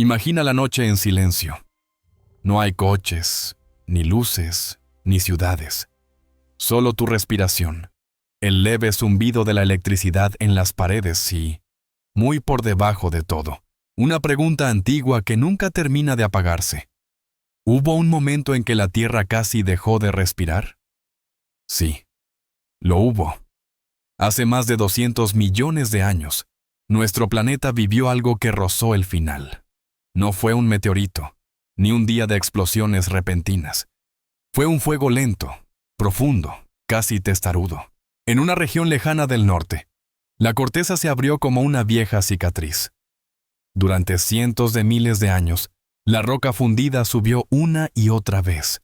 Imagina la noche en silencio. No hay coches, ni luces, ni ciudades. Solo tu respiración, el leve zumbido de la electricidad en las paredes y, muy por debajo de todo, una pregunta antigua que nunca termina de apagarse. ¿Hubo un momento en que la Tierra casi dejó de respirar? Sí, lo hubo. Hace más de 200 millones de años, nuestro planeta vivió algo que rozó el final. No fue un meteorito, ni un día de explosiones repentinas. Fue un fuego lento, profundo, casi testarudo. En una región lejana del norte, la corteza se abrió como una vieja cicatriz. Durante cientos de miles de años, la roca fundida subió una y otra vez,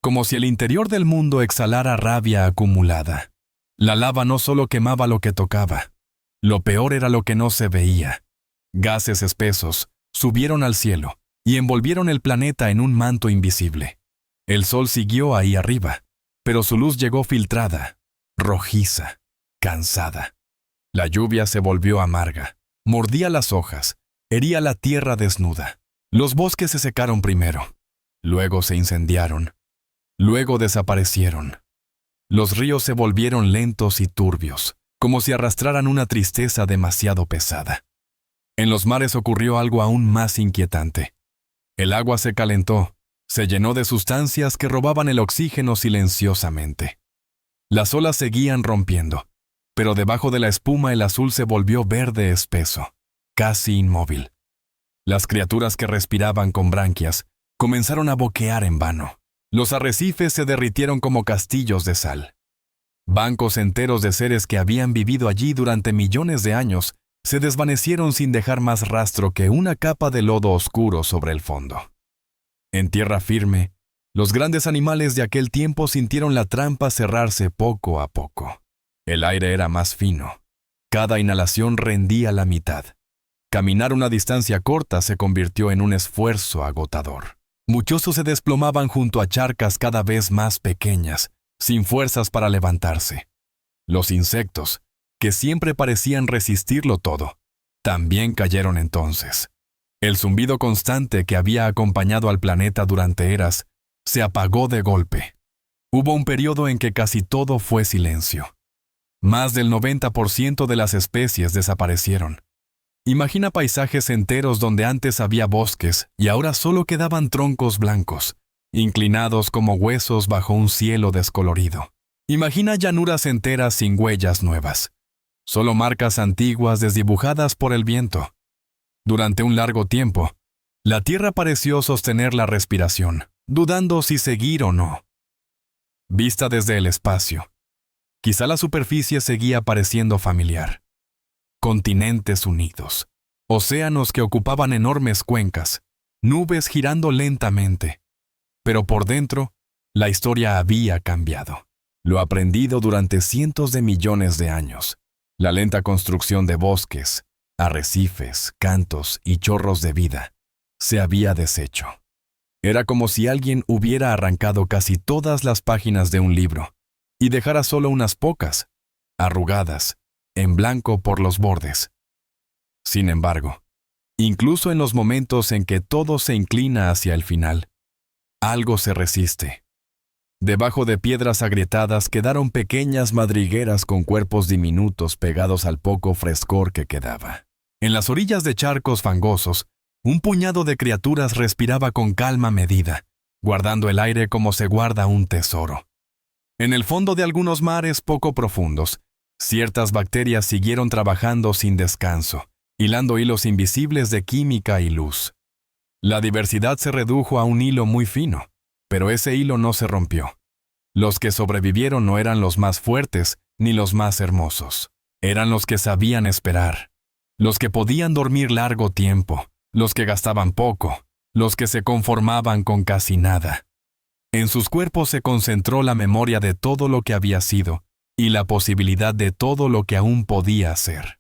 como si el interior del mundo exhalara rabia acumulada. La lava no solo quemaba lo que tocaba, lo peor era lo que no se veía. Gases espesos subieron al cielo y envolvieron el planeta en un manto invisible. El sol siguió ahí arriba, pero su luz llegó filtrada, rojiza, cansada. La lluvia se volvió amarga, mordía las hojas, hería la tierra desnuda. Los bosques se secaron primero, luego se incendiaron, luego desaparecieron. Los ríos se volvieron lentos y turbios, como si arrastraran una tristeza demasiado pesada. En los mares ocurrió algo aún más inquietante. El agua se calentó, se llenó de sustancias que robaban el oxígeno silenciosamente. Las olas seguían rompiendo, pero debajo de la espuma el azul se volvió verde espeso, casi inmóvil. Las criaturas que respiraban con branquias comenzaron a boquear en vano. Los arrecifes se derritieron como castillos de sal. Bancos enteros de seres que habían vivido allí durante millones de años se desvanecieron sin dejar más rastro que una capa de lodo oscuro sobre el fondo. En tierra firme, los grandes animales de aquel tiempo sintieron la trampa cerrarse poco a poco. El aire era más fino. Cada inhalación rendía la mitad. Caminar una distancia corta se convirtió en un esfuerzo agotador. Muchos se desplomaban junto a charcas cada vez más pequeñas, sin fuerzas para levantarse. Los insectos, que siempre parecían resistirlo todo, también cayeron entonces. El zumbido constante que había acompañado al planeta durante eras se apagó de golpe. Hubo un periodo en que casi todo fue silencio. Más del 90% de las especies desaparecieron. Imagina paisajes enteros donde antes había bosques y ahora solo quedaban troncos blancos, inclinados como huesos bajo un cielo descolorido. Imagina llanuras enteras sin huellas nuevas, solo marcas antiguas desdibujadas por el viento. Durante un largo tiempo, la Tierra pareció sostener la respiración, dudando si seguir o no. Vista desde el espacio, quizá la superficie seguía pareciendo familiar. Continentes unidos, océanos que ocupaban enormes cuencas, nubes girando lentamente. Pero por dentro, la historia había cambiado. Lo aprendido durante cientos de millones de años. La lenta construcción de bosques, arrecifes, cantos y chorros de vida se había deshecho. Era como si alguien hubiera arrancado casi todas las páginas de un libro y dejara solo unas pocas, arrugadas, en blanco por los bordes. Sin embargo, incluso en los momentos en que todo se inclina hacia el final, algo se resiste. Debajo de piedras agrietadas quedaron pequeñas madrigueras con cuerpos diminutos pegados al poco frescor que quedaba. En las orillas de charcos fangosos, un puñado de criaturas respiraba con calma medida, guardando el aire como se guarda un tesoro. En el fondo de algunos mares poco profundos, ciertas bacterias siguieron trabajando sin descanso, hilando hilos invisibles de química y luz. La diversidad se redujo a un hilo muy fino, pero ese hilo no se rompió. Los que sobrevivieron no eran los más fuertes ni los más hermosos. Eran los que sabían esperar, los que podían dormir largo tiempo, los que gastaban poco, los que se conformaban con casi nada. En sus cuerpos se concentró la memoria de todo lo que había sido y la posibilidad de todo lo que aún podía ser.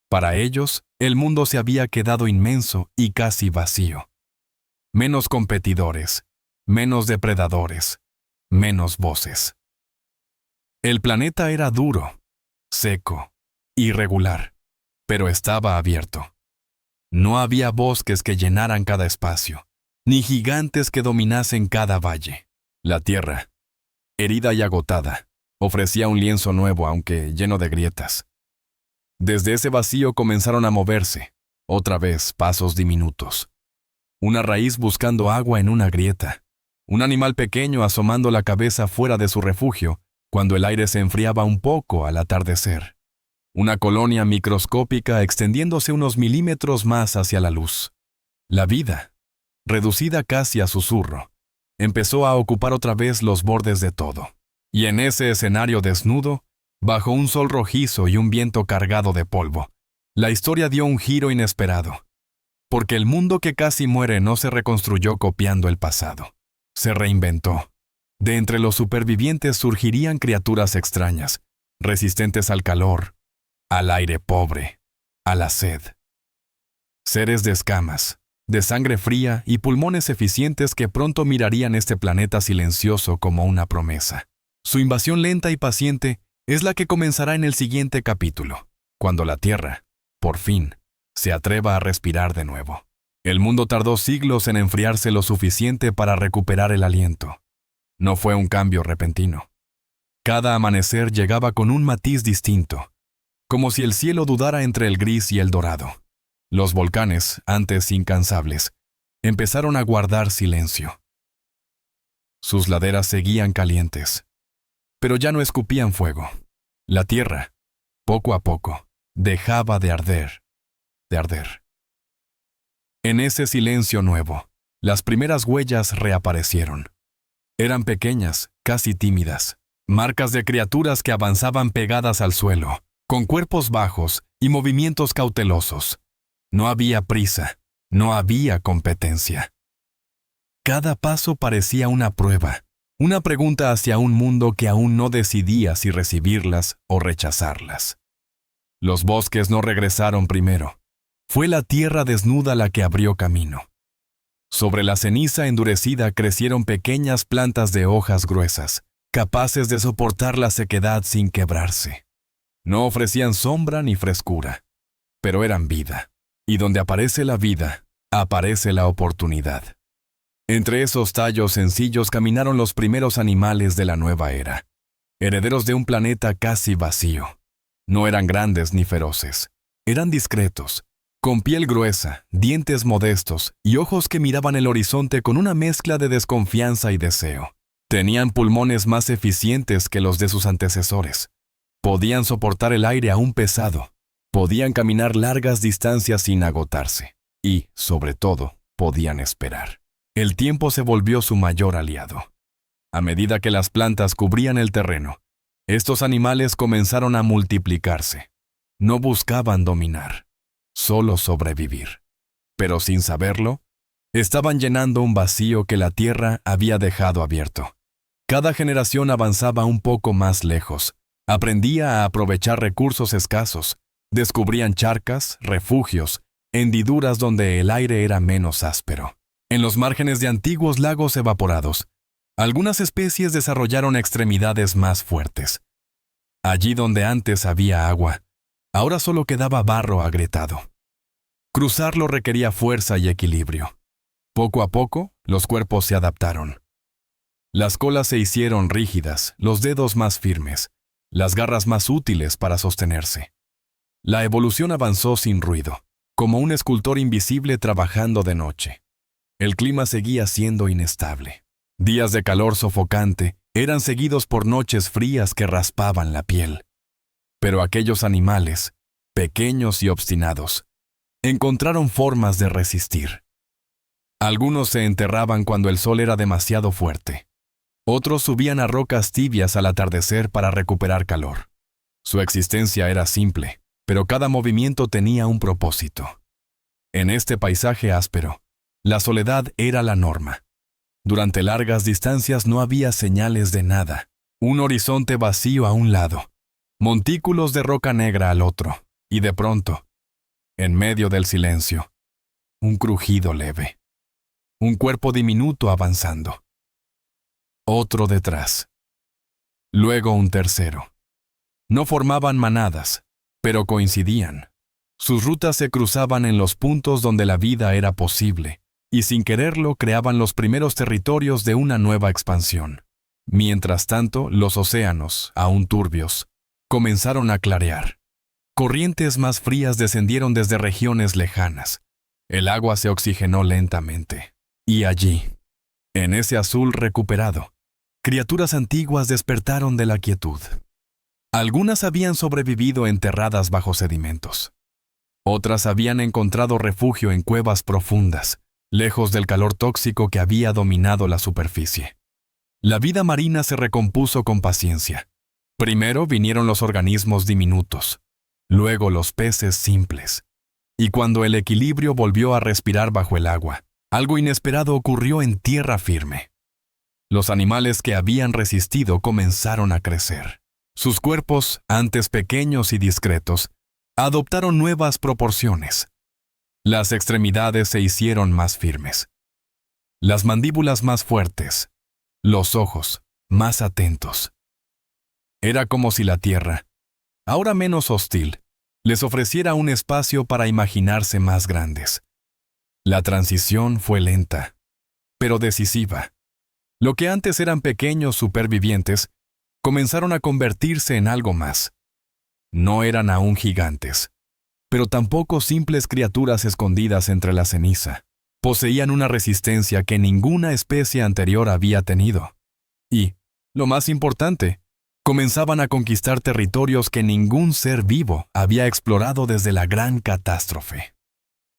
Para ellos, el mundo se había quedado inmenso y casi vacío. Menos competidores, menos depredadores, menos voces. El planeta era duro, seco, irregular, pero estaba abierto. No había bosques que llenaran cada espacio, ni gigantes que dominasen cada valle. La tierra, herida y agotada, ofrecía un lienzo nuevo aunque lleno de grietas. Desde ese vacío comenzaron a moverse, otra vez pasos diminutos. Una raíz buscando agua en una grieta, un animal pequeño asomando la cabeza fuera de su refugio cuando el aire se enfriaba un poco al atardecer. Una colonia microscópica extendiéndose unos milímetros más hacia la luz. La vida, reducida casi a susurro, empezó a ocupar otra vez los bordes de todo. Y en ese escenario desnudo, bajo un sol rojizo y un viento cargado de polvo, la historia dio un giro inesperado. Porque el mundo que casi muere no se reconstruyó copiando el pasado. Se reinventó. De entre los supervivientes surgirían criaturas extrañas, resistentes al calor, al aire pobre, a la sed. Seres de escamas, de sangre fría y pulmones eficientes que pronto mirarían este planeta silencioso como una promesa. Su invasión lenta y paciente es la que comenzará en el siguiente capítulo, cuando la Tierra, por fin, se atreva a respirar de nuevo. El mundo tardó siglos en enfriarse lo suficiente para recuperar el aliento. No fue un cambio repentino. Cada amanecer llegaba con un matiz distinto, como si el cielo dudara entre el gris y el dorado. Los volcanes, antes incansables, empezaron a guardar silencio. Sus laderas seguían calientes, pero ya no escupían fuego. La tierra, poco a poco, dejaba de arder. En ese silencio nuevo, las primeras huellas reaparecieron. Eran pequeñas, casi tímidas, marcas de criaturas que avanzaban pegadas al suelo, con cuerpos bajos y movimientos cautelosos. No había prisa, no había competencia. Cada paso parecía una prueba, una pregunta hacia un mundo que aún no decidía si recibirlas o rechazarlas. Los bosques no regresaron primero. Fue la tierra desnuda la que abrió camino. Sobre la ceniza endurecida crecieron pequeñas plantas de hojas gruesas, capaces de soportar la sequedad sin quebrarse. No ofrecían sombra ni frescura, pero eran vida. Y donde aparece la vida, aparece la oportunidad. Entre esos tallos sencillos caminaron los primeros animales de la nueva era, herederos de un planeta casi vacío. No eran grandes ni feroces, eran discretos, con piel gruesa, dientes modestos y ojos que miraban el horizonte con una mezcla de desconfianza y deseo. Tenían pulmones más eficientes que los de sus antecesores. Podían soportar el aire aún pesado. Podían caminar largas distancias sin agotarse. Y, sobre todo, podían esperar. El tiempo se volvió su mayor aliado. A medida que las plantas cubrían el terreno, estos animales comenzaron a multiplicarse. No buscaban dominar, solo sobrevivir. Pero sin saberlo, estaban llenando un vacío que la tierra había dejado abierto. Cada generación avanzaba un poco más lejos, aprendía a aprovechar recursos escasos, descubrían charcas, refugios, hendiduras donde el aire era menos áspero. En los márgenes de antiguos lagos evaporados, algunas especies desarrollaron extremidades más fuertes. Allí donde antes había agua, ahora solo quedaba barro agrietado. Cruzarlo requería fuerza y equilibrio. Poco a poco, los cuerpos se adaptaron. Las colas se hicieron rígidas, los dedos más firmes, las garras más útiles para sostenerse. La evolución avanzó sin ruido, como un escultor invisible trabajando de noche. El clima seguía siendo inestable. Días de calor sofocante eran seguidos por noches frías que raspaban la piel. Pero aquellos animales, pequeños y obstinados, encontraron formas de resistir. Algunos se enterraban cuando el sol era demasiado fuerte. Otros subían a rocas tibias al atardecer para recuperar calor. Su existencia era simple, pero cada movimiento tenía un propósito. En este paisaje áspero, la soledad era la norma. Durante largas distancias no había señales de nada. Un horizonte vacío a un lado, montículos de roca negra al otro, y de pronto, en medio del silencio, un crujido leve. Un cuerpo diminuto avanzando. Otro detrás. Luego un tercero. No formaban manadas, pero coincidían. Sus rutas se cruzaban en los puntos donde la vida era posible, y sin quererlo creaban los primeros territorios de una nueva expansión. Mientras tanto, los océanos, aún turbios, comenzaron a clarear. Corrientes más frías descendieron desde regiones lejanas. El agua se oxigenó lentamente. Y allí, en ese azul recuperado, criaturas antiguas despertaron de la quietud. Algunas habían sobrevivido enterradas bajo sedimentos. Otras habían encontrado refugio en cuevas profundas, lejos del calor tóxico que había dominado la superficie. La vida marina se recompuso con paciencia. Primero vinieron los organismos diminutos, luego los peces simples. Y cuando el equilibrio volvió a respirar bajo el agua, algo inesperado ocurrió en tierra firme. Los animales que habían resistido comenzaron a crecer. Sus cuerpos, antes pequeños y discretos, adoptaron nuevas proporciones. Las extremidades se hicieron más firmes, las mandíbulas más fuertes, los ojos más atentos. Era como si la tierra, ahora menos hostil, les ofreciera un espacio para imaginarse más grandes. La transición fue lenta, pero decisiva. Lo que antes eran pequeños supervivientes, comenzaron a convertirse en algo más. No eran aún gigantes, pero tampoco simples criaturas escondidas entre la ceniza. Poseían una resistencia que ninguna especie anterior había tenido. Y, lo más importante, comenzaban a conquistar territorios que ningún ser vivo había explorado desde la gran catástrofe.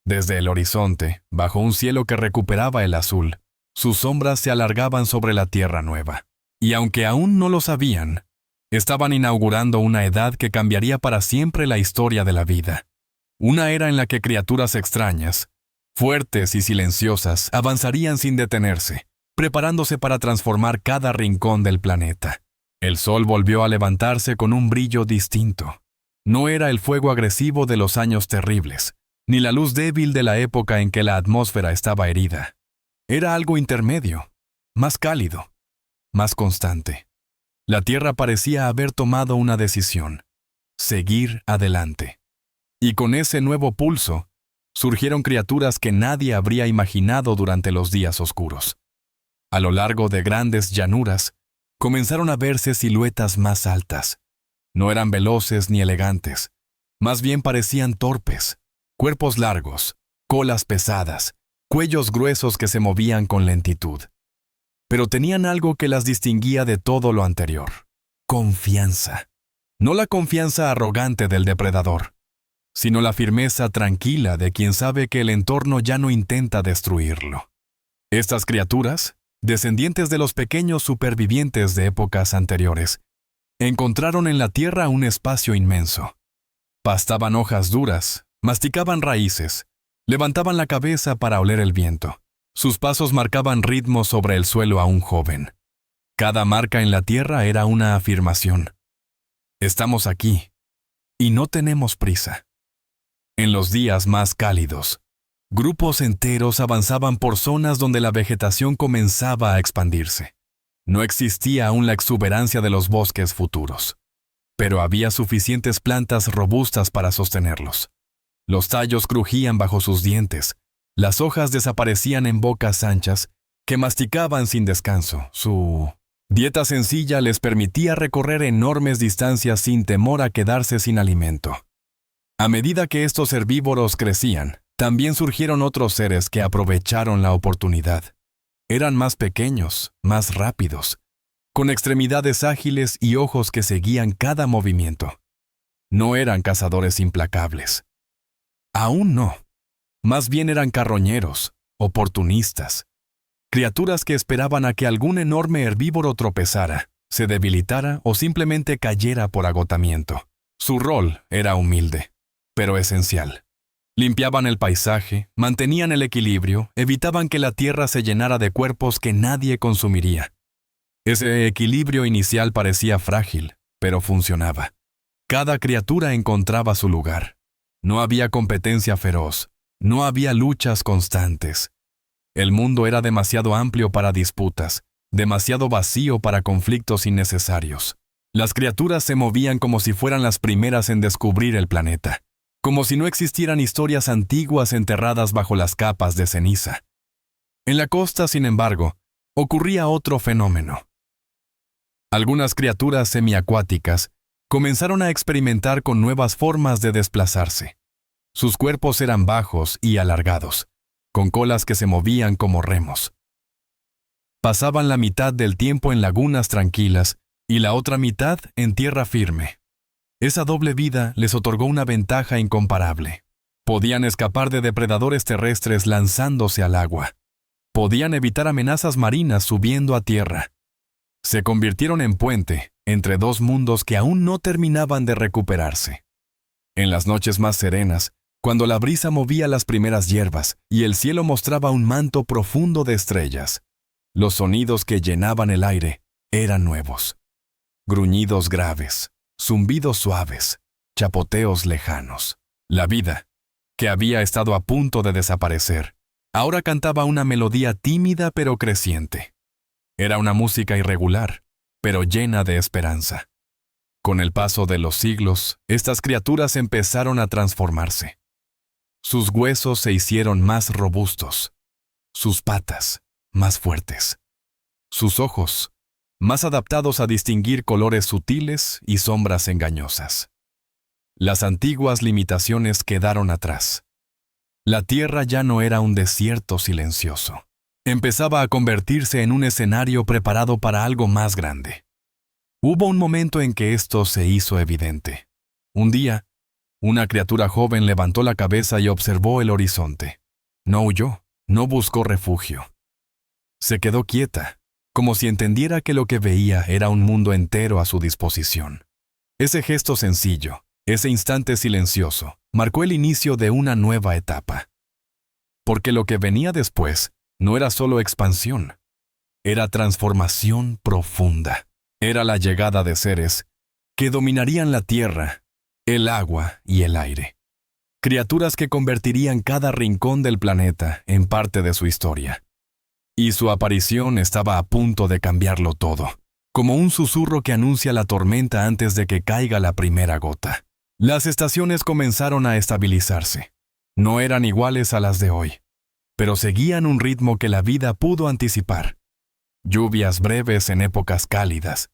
Desde el horizonte, bajo un cielo que recuperaba el azul, sus sombras se alargaban sobre la tierra nueva. Y aunque aún no lo sabían, estaban inaugurando una edad que cambiaría para siempre la historia de la vida. Una era en la que criaturas extrañas, fuertes y silenciosas, avanzarían sin detenerse, preparándose para transformar cada rincón del planeta. El sol volvió a levantarse con un brillo distinto. No era el fuego agresivo de los años terribles, ni la luz débil de la época en que la atmósfera estaba herida. Era algo intermedio, más cálido, más constante. La Tierra parecía haber tomado una decisión: seguir adelante. Y con ese nuevo pulso, surgieron criaturas que nadie habría imaginado durante los días oscuros. A lo largo de grandes llanuras, comenzaron a verse siluetas más altas. No eran veloces ni elegantes, más bien parecían torpes. Cuerpos largos, colas pesadas, cuellos gruesos que se movían con lentitud. Pero tenían algo que las distinguía de todo lo anterior: confianza. No la confianza arrogante del depredador, sino la firmeza tranquila de quien sabe que el entorno ya no intenta destruirlo. Estas criaturas, descendientes de los pequeños supervivientes de épocas anteriores, encontraron en la tierra un espacio inmenso. Pastaban hojas duras, masticaban raíces, levantaban la cabeza para oler el viento. Sus pasos marcaban ritmo sobre el suelo aún joven. Cada marca en la tierra era una afirmación: estamos aquí, y no tenemos prisa. En los días más cálidos, grupos enteros avanzaban por zonas donde la vegetación comenzaba a expandirse. No existía aún la exuberancia de los bosques futuros, pero había suficientes plantas robustas para sostenerlos. Los tallos crujían bajo sus dientes, las hojas desaparecían en bocas anchas que masticaban sin descanso. Su dieta sencilla les permitía recorrer enormes distancias sin temor a quedarse sin alimento. A medida que estos herbívoros crecían, también surgieron otros seres que aprovecharon la oportunidad. Eran más pequeños, más rápidos, con extremidades ágiles y ojos que seguían cada movimiento. No eran cazadores implacables. Aún no. Más bien eran carroñeros, oportunistas, criaturas que esperaban a que algún enorme herbívoro tropezara, se debilitara o simplemente cayera por agotamiento. Su rol era humilde, pero esencial. Limpiaban el paisaje, mantenían el equilibrio, evitaban que la tierra se llenara de cuerpos que nadie consumiría. Ese equilibrio inicial parecía frágil, pero funcionaba. Cada criatura encontraba su lugar. No había competencia feroz, no había luchas constantes. El mundo era demasiado amplio para disputas, demasiado vacío para conflictos innecesarios. Las criaturas se movían como si fueran las primeras en descubrir el planeta, como si no existieran historias antiguas enterradas bajo las capas de ceniza. En la costa, sin embargo, ocurría otro fenómeno. Algunas criaturas semiacuáticas comenzaron a experimentar con nuevas formas de desplazarse. Sus cuerpos eran bajos y alargados, con colas que se movían como remos. Pasaban la mitad del tiempo en lagunas tranquilas y la otra mitad en tierra firme. Esa doble vida les otorgó una ventaja incomparable. Podían escapar de depredadores terrestres lanzándose al agua. Podían evitar amenazas marinas subiendo a tierra. Se convirtieron en puente entre dos mundos que aún no terminaban de recuperarse. En las noches más serenas, cuando la brisa movía las primeras hierbas y el cielo mostraba un manto profundo de estrellas, los sonidos que llenaban el aire eran nuevos. Gruñidos graves, zumbidos suaves, chapoteos lejanos. La vida, que había estado a punto de desaparecer, ahora cantaba una melodía tímida pero creciente. Era una música irregular, pero llena de esperanza. Con el paso de los siglos, estas criaturas empezaron a transformarse. Sus huesos se hicieron más robustos, sus patas más fuertes, sus ojos más adaptados a distinguir colores sutiles y sombras engañosas. Las antiguas limitaciones quedaron atrás. La tierra ya no era un desierto silencioso. Empezaba a convertirse en un escenario preparado para algo más grande. Hubo un momento en que esto se hizo evidente. Un día, una criatura joven levantó la cabeza y observó el horizonte. No huyó, no buscó refugio. Se quedó quieta, como si entendiera que lo que veía era un mundo entero a su disposición. Ese gesto sencillo, ese instante silencioso, marcó el inicio de una nueva etapa. Porque lo que venía después no era solo expansión, era transformación profunda. Era la llegada de seres que dominarían la tierra, el agua y el aire. Criaturas que convertirían cada rincón del planeta en parte de su historia. Y su aparición estaba a punto de cambiarlo todo, como un susurro que anuncia la tormenta antes de que caiga la primera gota. Las estaciones comenzaron a estabilizarse. No eran iguales a las de hoy, pero seguían un ritmo que la vida pudo anticipar. Lluvias breves en épocas cálidas,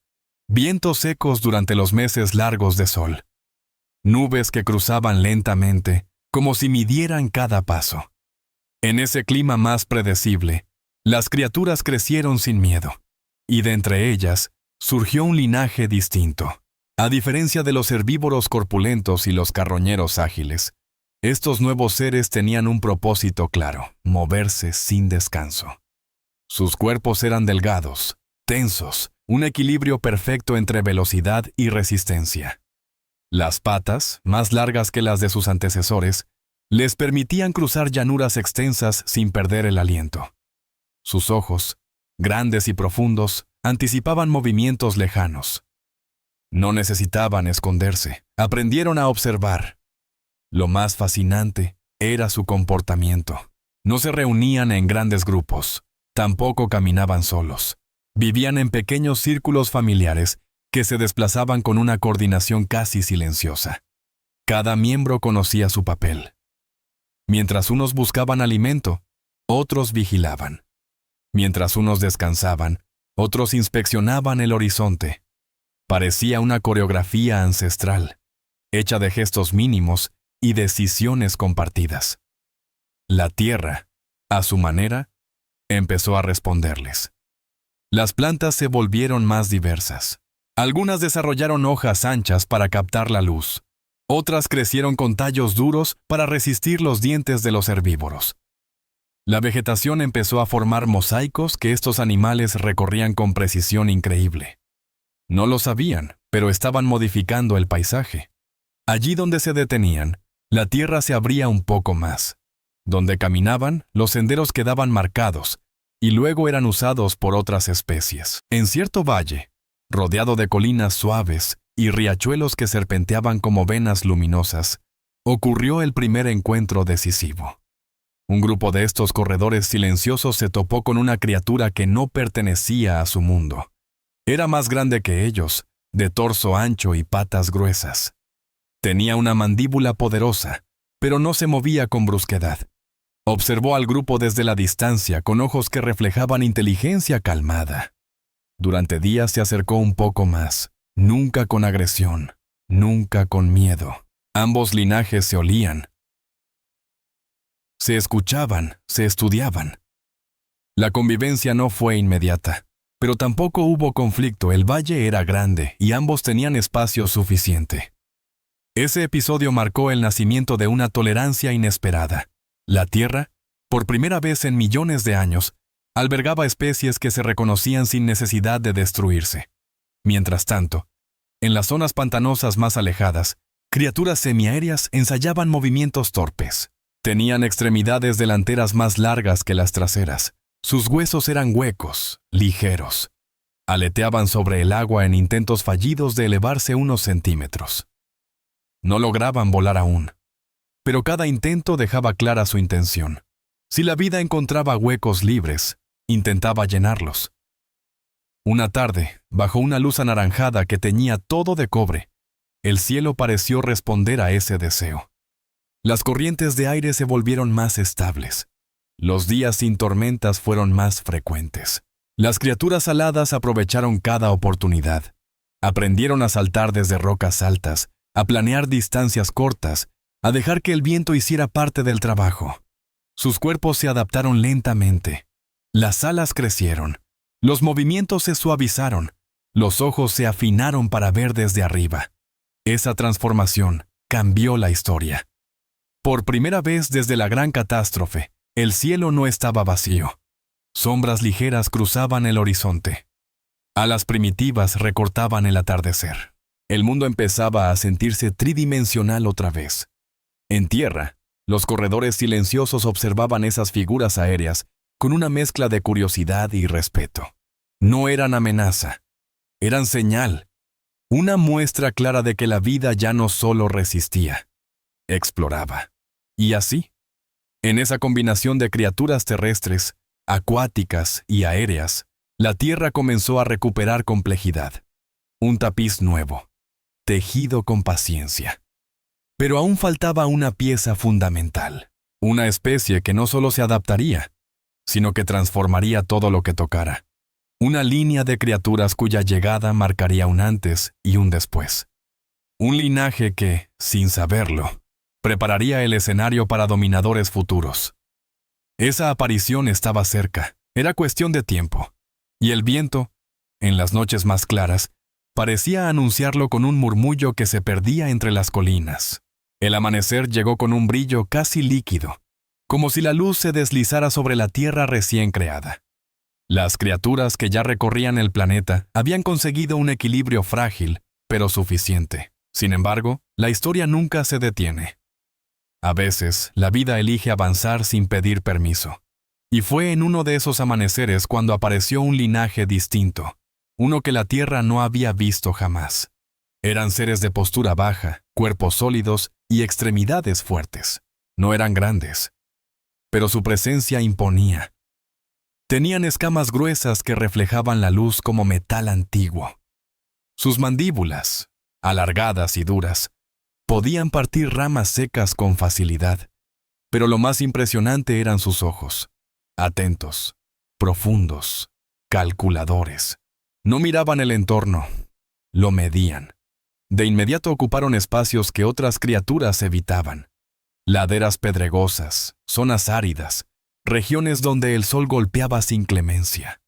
vientos secos durante los meses largos de sol, nubes que cruzaban lentamente, como si midieran cada paso. En ese clima más predecible, las criaturas crecieron sin miedo, y de entre ellas surgió un linaje distinto. A diferencia de los herbívoros corpulentos y los carroñeros ágiles, estos nuevos seres tenían un propósito claro: moverse sin descanso. Sus cuerpos eran delgados, tensos, un equilibrio perfecto entre velocidad y resistencia. Las patas, más largas que las de sus antecesores, les permitían cruzar llanuras extensas sin perder el aliento. Sus ojos, grandes y profundos, anticipaban movimientos lejanos. No necesitaban esconderse, aprendieron a observar. Lo más fascinante era su comportamiento. No se reunían en grandes grupos, tampoco caminaban solos. Vivían en pequeños círculos familiares que se desplazaban con una coordinación casi silenciosa. Cada miembro conocía su papel. Mientras unos buscaban alimento, otros vigilaban. Mientras unos descansaban, otros inspeccionaban el horizonte. Parecía una coreografía ancestral, hecha de gestos mínimos y decisiones compartidas. La tierra, a su manera, empezó a responderles. Las plantas se volvieron más diversas. Algunas desarrollaron hojas anchas para captar la luz. Otras crecieron con tallos duros para resistir los dientes de los herbívoros. La vegetación empezó a formar mosaicos que estos animales recorrían con precisión increíble. No lo sabían, pero estaban modificando el paisaje. Allí donde se detenían, la tierra se abría un poco más. Donde caminaban, los senderos quedaban marcados y luego eran usados por otras especies. En cierto valle, rodeado de colinas suaves y riachuelos que serpenteaban como venas luminosas, ocurrió el primer encuentro decisivo. Un grupo de estos corredores silenciosos se topó con una criatura que no pertenecía a su mundo. Era más grande que ellos, de torso ancho y patas gruesas. Tenía una mandíbula poderosa, pero no se movía con brusquedad. Observó al grupo desde la distancia con ojos que reflejaban inteligencia calmada. Durante días se acercó un poco más, nunca con agresión, nunca con miedo. Ambos linajes se olían. Se escuchaban, se estudiaban. La convivencia no fue inmediata, pero tampoco hubo conflicto. El valle era grande y ambos tenían espacio suficiente. Ese episodio marcó el nacimiento de una tolerancia inesperada. La Tierra, por primera vez en millones de años, albergaba especies que se reconocían sin necesidad de destruirse. Mientras tanto, en las zonas pantanosas más alejadas, criaturas semiaéreas ensayaban movimientos torpes. Tenían extremidades delanteras más largas que las traseras. Sus huesos eran huecos, ligeros. Aleteaban sobre el agua en intentos fallidos de elevarse unos centímetros. No lograban volar aún, pero cada intento dejaba clara su intención. Si la vida encontraba huecos libres, intentaba llenarlos. Una tarde, bajo una luz anaranjada que teñía todo de cobre, el cielo pareció responder a ese deseo. Las corrientes de aire se volvieron más estables. Los días sin tormentas fueron más frecuentes. Las criaturas aladas aprovecharon cada oportunidad. Aprendieron a saltar desde rocas altas, a planear distancias cortas, a dejar que el viento hiciera parte del trabajo. Sus cuerpos se adaptaron lentamente. Las alas crecieron. Los movimientos se suavizaron. Los ojos se afinaron para ver desde arriba. Esa transformación cambió la historia. Por primera vez desde la gran catástrofe, el cielo no estaba vacío. Sombras ligeras cruzaban el horizonte. Alas primitivas recortaban el atardecer. El mundo empezaba a sentirse tridimensional otra vez. En tierra, los corredores silenciosos observaban esas figuras aéreas con una mezcla de curiosidad y respeto. No eran amenaza, eran señal, una muestra clara de que la vida ya no solo resistía, exploraba. Y así, en esa combinación de criaturas terrestres, acuáticas y aéreas, la Tierra comenzó a recuperar complejidad. Un tapiz nuevo, tejido con paciencia. Pero aún faltaba una pieza fundamental, una especie que no solo se adaptaría, sino que transformaría todo lo que tocara. Una línea de criaturas cuya llegada marcaría un antes y un después. Un linaje que, sin saberlo, prepararía el escenario para dominadores futuros. Esa aparición estaba cerca, era cuestión de tiempo, y el viento, en las noches más claras, parecía anunciarlo con un murmullo que se perdía entre las colinas. El amanecer llegó con un brillo casi líquido, como si la luz se deslizara sobre la tierra recién creada. Las criaturas que ya recorrían el planeta habían conseguido un equilibrio frágil, pero suficiente. Sin embargo, la historia nunca se detiene. A veces, la vida elige avanzar sin pedir permiso. Y fue en uno de esos amaneceres cuando apareció un linaje distinto, uno que la Tierra no había visto jamás. Eran seres de postura baja, cuerpos sólidos y extremidades fuertes. No eran grandes, pero su presencia imponía. Tenían escamas gruesas que reflejaban la luz como metal antiguo. Sus mandíbulas, alargadas y duras, podían partir ramas secas con facilidad, pero lo más impresionante eran sus ojos, atentos, profundos, calculadores. No miraban el entorno, lo medían. De inmediato ocuparon espacios que otras criaturas evitaban. Laderas pedregosas, zonas áridas, regiones donde el sol golpeaba sin clemencia.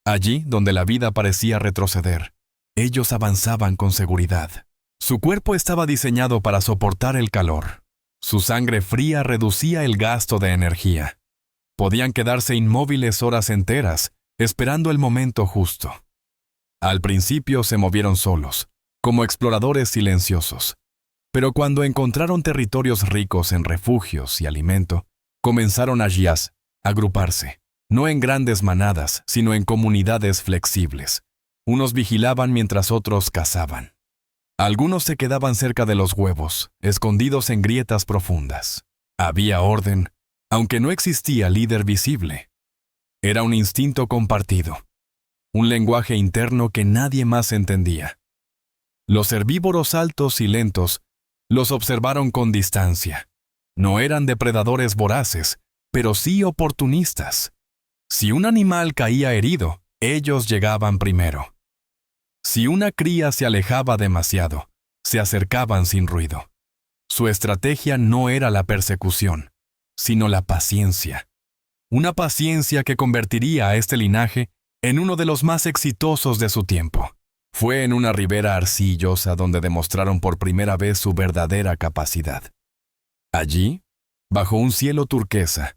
Allí, donde la vida parecía retroceder, ellos avanzaban con seguridad. Su cuerpo estaba diseñado para soportar el calor. Su sangre fría reducía el gasto de energía. Podían quedarse inmóviles horas enteras, esperando el momento justo. Al principio se movieron solos, como exploradores silenciosos. Pero cuando encontraron territorios ricos en refugios y alimento, comenzaron a agruparse, no en grandes manadas, sino en comunidades flexibles. Unos vigilaban mientras otros cazaban. Algunos se quedaban cerca de los huevos, escondidos en grietas profundas. Había orden, aunque no existía líder visible. Era un instinto compartido, un lenguaje interno que nadie más entendía. Los herbívoros altos y lentos Los observaron con distancia. No eran depredadores voraces, pero sí oportunistas. Si un animal caía herido, ellos llegaban primero. Si una cría se alejaba demasiado, se acercaban sin ruido. Su estrategia no era la persecución, sino la paciencia. Una paciencia que convertiría a este linaje en uno de los más exitosos de su tiempo. Fue en una ribera arcillosa donde demostraron por primera vez su verdadera capacidad. Allí, bajo un cielo turquesa,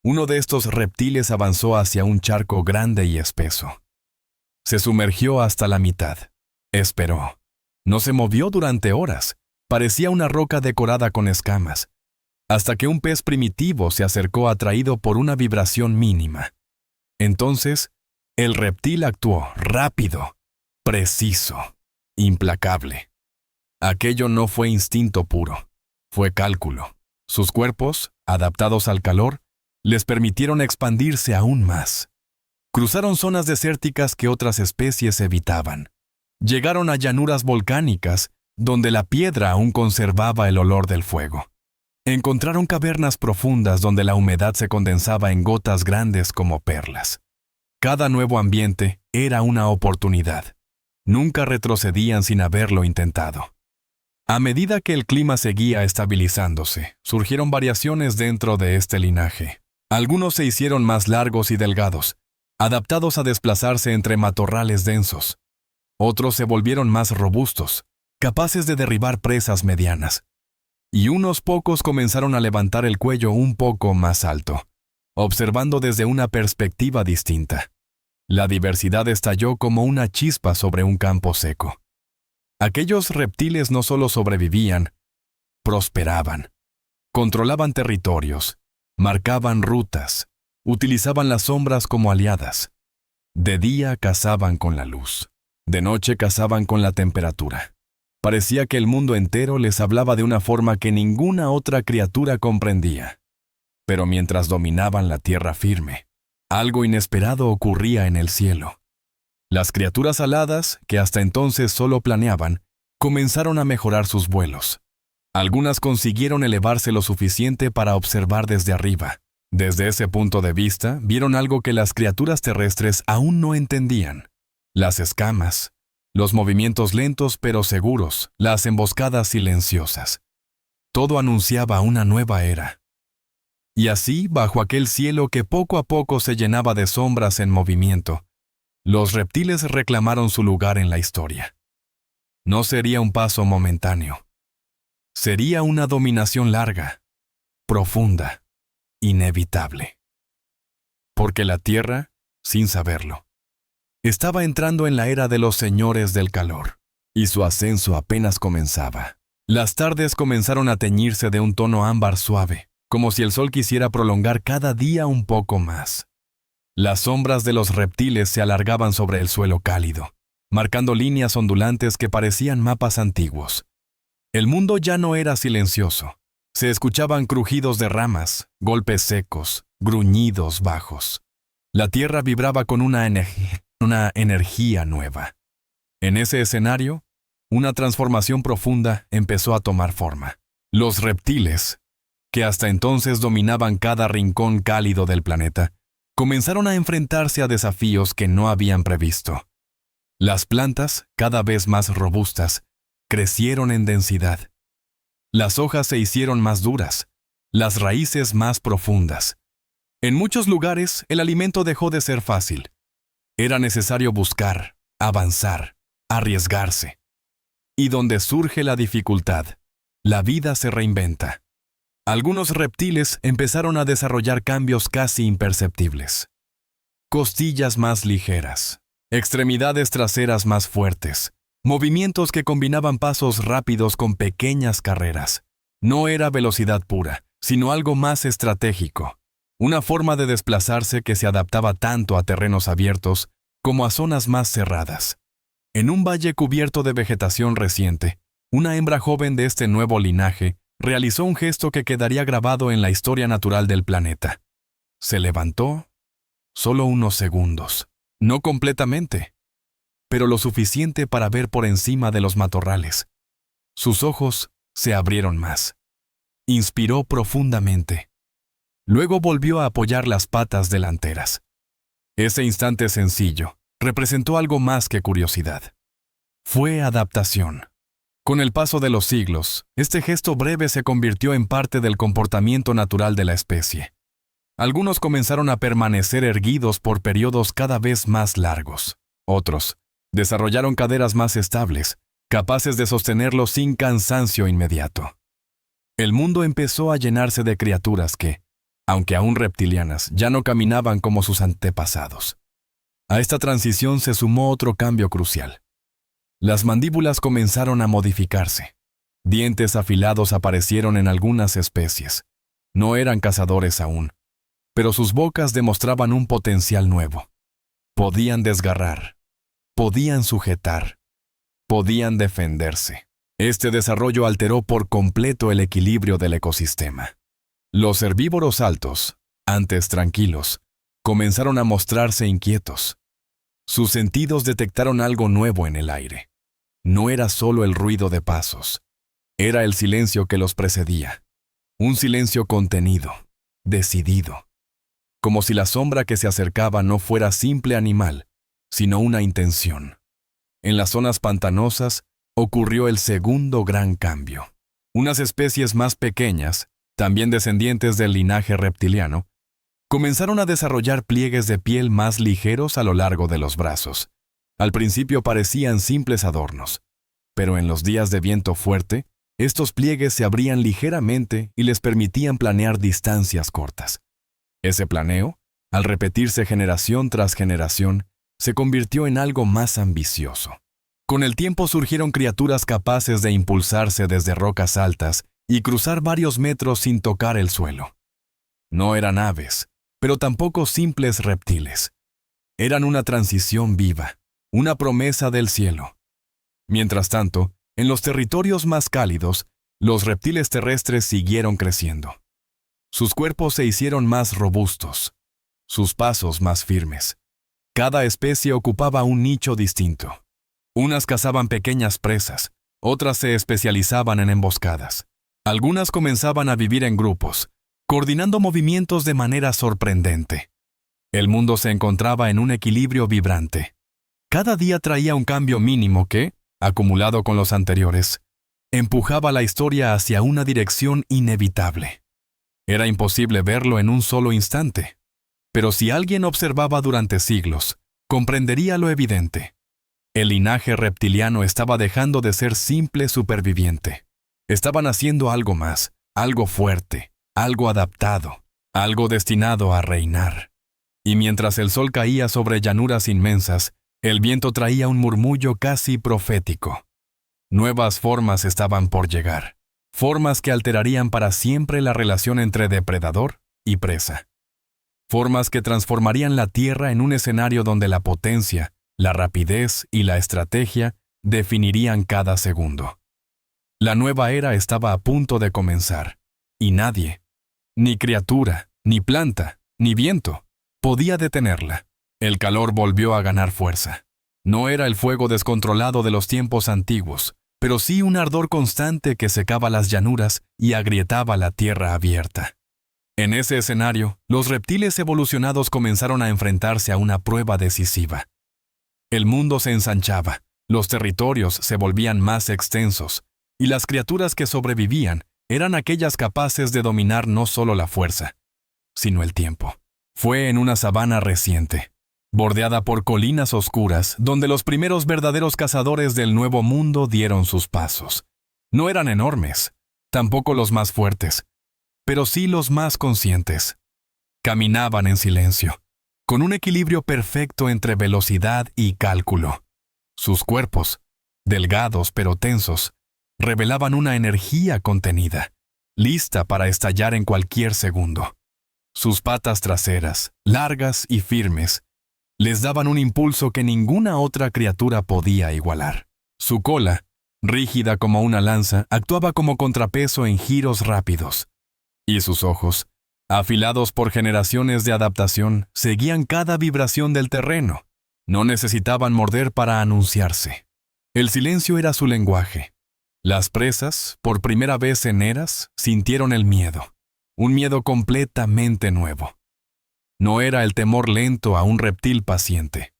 uno de estos reptiles avanzó hacia un charco grande y espeso. Se sumergió hasta la mitad. Esperó. No se movió durante horas. Parecía una roca decorada con escamas, hasta que un pez primitivo se acercó atraído por una vibración mínima. Entonces, el reptil actuó rápido, preciso, implacable. Aquello no fue instinto puro, fue cálculo. Sus cuerpos, adaptados al calor, les permitieron expandirse aún más. Cruzaron zonas desérticas que otras especies evitaban. Llegaron a llanuras volcánicas, donde la piedra aún conservaba el olor del fuego. Encontraron cavernas profundas donde la humedad se condensaba en gotas grandes como perlas. Cada nuevo ambiente era una oportunidad. Nunca retrocedían sin haberlo intentado. A medida que el clima seguía estabilizándose, surgieron variaciones dentro de este linaje. Algunos se hicieron más largos y delgados, adaptados a desplazarse entre matorrales densos. Otros se volvieron más robustos, capaces de derribar presas medianas. Y unos pocos comenzaron a levantar el cuello un poco más alto, observando desde una perspectiva distinta. La diversidad estalló como una chispa sobre un campo seco. Aquellos reptiles no solo sobrevivían, prosperaban. Controlaban territorios, marcaban rutas, utilizaban las sombras como aliadas. De día cazaban con la luz, de noche cazaban con la temperatura. Parecía que el mundo entero les hablaba de una forma que ninguna otra criatura comprendía. Pero mientras dominaban la tierra firme, algo inesperado ocurría en el cielo. Las criaturas aladas, que hasta entonces solo planeaban, comenzaron a mejorar sus vuelos. Algunas consiguieron elevarse lo suficiente para observar desde arriba. Desde ese punto de vista, vieron algo que las criaturas terrestres aún no entendían. Las escamas, los movimientos lentos pero seguros, las emboscadas silenciosas. Todo anunciaba una nueva era. Y así, bajo aquel cielo que poco a poco se llenaba de sombras en movimiento, los reptiles reclamaron su lugar en la historia. No sería un paso momentáneo. Sería una dominación larga, profunda, inevitable. Porque la Tierra, sin saberlo, estaba entrando en la era de los señores del calor, y su ascenso apenas comenzaba. Las tardes comenzaron a teñirse de un tono ámbar suave, como si el sol quisiera prolongar cada día un poco más. Las sombras de los reptiles se alargaban sobre el suelo cálido, marcando líneas ondulantes que parecían mapas antiguos. El mundo ya no era silencioso. Se escuchaban crujidos de ramas, golpes secos, gruñidos bajos. La tierra vibraba con una energía nueva. En ese escenario, una transformación profunda empezó a tomar forma. Los reptiles, que hasta entonces dominaban cada rincón cálido del planeta, comenzaron a enfrentarse a desafíos que no habían previsto. Las plantas, cada vez más robustas, crecieron en densidad. Las hojas se hicieron más duras, las raíces más profundas. En muchos lugares, el alimento dejó de ser fácil. Era necesario buscar, avanzar, arriesgarse. Y donde surge la dificultad, la vida se reinventa. Algunos reptiles empezaron a desarrollar cambios casi imperceptibles. Costillas más ligeras, extremidades traseras más fuertes, movimientos que combinaban pasos rápidos con pequeñas carreras. No era velocidad pura, sino algo más estratégico. Una forma de desplazarse que se adaptaba tanto a terrenos abiertos como a zonas más cerradas. En un valle cubierto de vegetación reciente, una hembra joven de este nuevo linaje realizó un gesto que quedaría grabado en la historia natural del planeta. Se levantó solo unos segundos, no completamente, pero lo suficiente para ver por encima de los matorrales. Sus ojos, se abrieron más. Inspiró profundamente. Luego volvió a apoyar las patas delanteras. Ese instante sencillo representó algo más que curiosidad. Fue adaptación. Con el paso de los siglos, este gesto breve se convirtió en parte del comportamiento natural de la especie. Algunos comenzaron a permanecer erguidos por periodos cada vez más largos. Otros desarrollaron caderas más estables, capaces de sostenerlo sin cansancio inmediato. El mundo empezó a llenarse de criaturas que, aunque aún reptilianas, ya no caminaban como sus antepasados. A esta transición se sumó otro cambio crucial. Las mandíbulas comenzaron a modificarse. Dientes afilados aparecieron en algunas especies. No eran cazadores aún, pero sus bocas demostraban un potencial nuevo. Podían desgarrar, podían sujetar, podían defenderse. Este desarrollo alteró por completo el equilibrio del ecosistema. Los herbívoros altos, antes tranquilos, comenzaron a mostrarse inquietos. Sus sentidos detectaron algo nuevo en el aire. No era solo el ruido de pasos, era el silencio que los precedía. Un silencio contenido, decidido. Como si la sombra que se acercaba no fuera simple animal, sino una intención. En las zonas pantanosas ocurrió el segundo gran cambio. Unas especies más pequeñas, también descendientes del linaje reptiliano, comenzaron a desarrollar pliegues de piel más ligeros a lo largo de los brazos. Al principio parecían simples adornos, pero en los días de viento fuerte, estos pliegues se abrían ligeramente y les permitían planear distancias cortas. Ese planeo, al repetirse generación tras generación, se convirtió en algo más ambicioso. Con el tiempo surgieron criaturas capaces de impulsarse desde rocas altas y cruzar varios metros sin tocar el suelo. No eran aves, pero tampoco simples reptiles. Eran una transición viva, una promesa del cielo. Mientras tanto, en los territorios más cálidos, los reptiles terrestres siguieron creciendo. Sus cuerpos se hicieron más robustos, sus pasos más firmes. Cada especie ocupaba un nicho distinto. Unas cazaban pequeñas presas, otras se especializaban en emboscadas. Algunas comenzaban a vivir en grupos, coordinando movimientos de manera sorprendente. El mundo se encontraba en un equilibrio vibrante. Cada día traía un cambio mínimo que, acumulado con los anteriores, empujaba la historia hacia una dirección inevitable. Era imposible verlo en un solo instante, pero si alguien observaba durante siglos, comprendería lo evidente. El linaje reptiliano estaba dejando de ser simple superviviente. Estaban haciendo algo más, algo fuerte, algo adaptado, algo destinado a reinar. Y mientras el sol caía sobre llanuras inmensas, el viento traía un murmullo casi profético. Nuevas formas estaban por llegar, formas que alterarían para siempre la relación entre depredador y presa. Formas que transformarían la Tierra en un escenario donde la potencia, la rapidez y la estrategia definirían cada segundo. La nueva era estaba a punto de comenzar, y nadie, ni criatura, ni planta, ni viento, podía detenerla. El calor volvió a ganar fuerza. No era el fuego descontrolado de los tiempos antiguos, pero sí un ardor constante que secaba las llanuras y agrietaba la tierra abierta. En ese escenario, los reptiles evolucionados comenzaron a enfrentarse a una prueba decisiva. El mundo se ensanchaba, los territorios se volvían más extensos, y las criaturas que sobrevivían eran aquellas capaces de dominar no solo la fuerza, sino el tiempo. Fue en una sabana reciente, bordeada por colinas oscuras, donde los primeros verdaderos cazadores del Nuevo Mundo dieron sus pasos. No eran enormes, tampoco los más fuertes, pero sí los más conscientes. Caminaban en silencio, con un equilibrio perfecto entre velocidad y cálculo. Sus cuerpos, delgados pero tensos, revelaban una energía contenida, lista para estallar en cualquier segundo. Sus patas traseras, largas y firmes, les daban un impulso que ninguna otra criatura podía igualar. Su cola, rígida como una lanza, actuaba como contrapeso en giros rápidos. Y sus ojos, afilados por generaciones de adaptación, seguían cada vibración del terreno. No necesitaban morder para anunciarse. El silencio era su lenguaje. Las presas, por primera vez en eras, sintieron el miedo, un miedo completamente nuevo. No era el temor lento a un reptil paciente.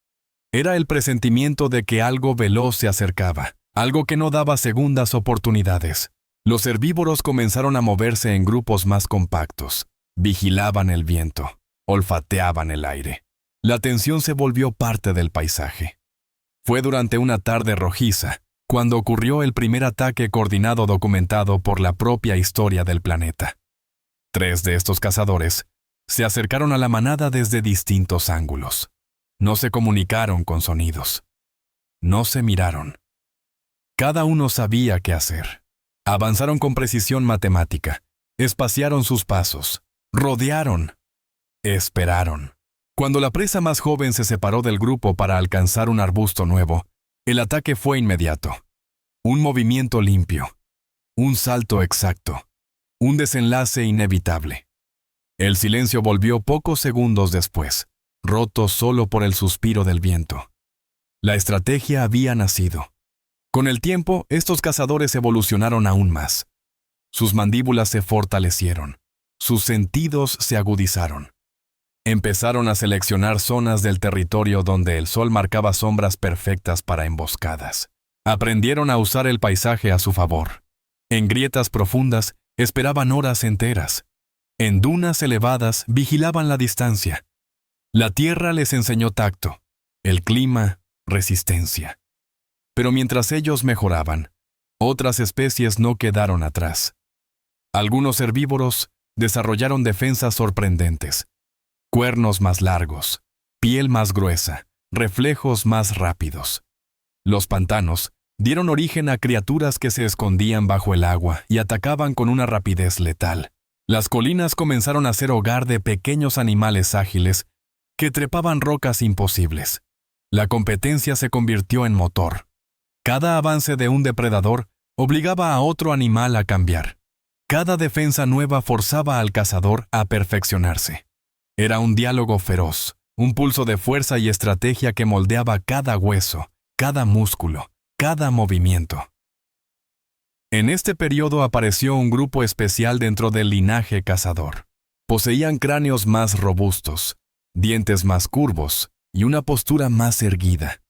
Era el presentimiento de que algo veloz se acercaba, algo que no daba segundas oportunidades. Los herbívoros comenzaron a moverse en grupos más compactos, vigilaban el viento, olfateaban el aire. La tensión se volvió parte del paisaje. Fue durante una tarde rojiza, cuando ocurrió el primer ataque coordinado documentado por la propia historia del planeta. 3 de estos cazadores se acercaron a la manada desde distintos ángulos. No se comunicaron con sonidos. No se miraron. Cada uno sabía qué hacer. Avanzaron con precisión matemática. Espaciaron sus pasos. Rodearon. Esperaron. Cuando la presa más joven se separó del grupo para alcanzar un arbusto nuevo, el ataque fue inmediato. Un movimiento limpio. Un salto exacto. Un desenlace inevitable. El silencio volvió pocos segundos después, roto solo por el suspiro del viento. La estrategia había nacido. Con el tiempo, estos cazadores evolucionaron aún más. Sus mandíbulas se fortalecieron. Sus sentidos se agudizaron. Empezaron a seleccionar zonas del territorio donde el sol marcaba sombras perfectas para emboscadas. Aprendieron a usar el paisaje a su favor. En grietas profundas, esperaban horas enteras. En dunas elevadas, vigilaban la distancia. La tierra les enseñó tacto, el clima, resistencia. Pero mientras ellos mejoraban, otras especies no quedaron atrás. Algunos herbívoros desarrollaron defensas sorprendentes. Cuernos más largos, piel más gruesa, reflejos más rápidos. Los pantanos dieron origen a criaturas que se escondían bajo el agua y atacaban con una rapidez letal. Las colinas comenzaron a ser hogar de pequeños animales ágiles que trepaban rocas imposibles. La competencia se convirtió en motor. Cada avance de un depredador obligaba a otro animal a cambiar. Cada defensa nueva forzaba al cazador a perfeccionarse. Era un diálogo feroz, un pulso de fuerza y estrategia que moldeaba cada hueso, cada músculo, cada movimiento. En este periodo apareció un grupo especial dentro del linaje cazador. Poseían cráneos más robustos, dientes más curvos y una postura más erguida.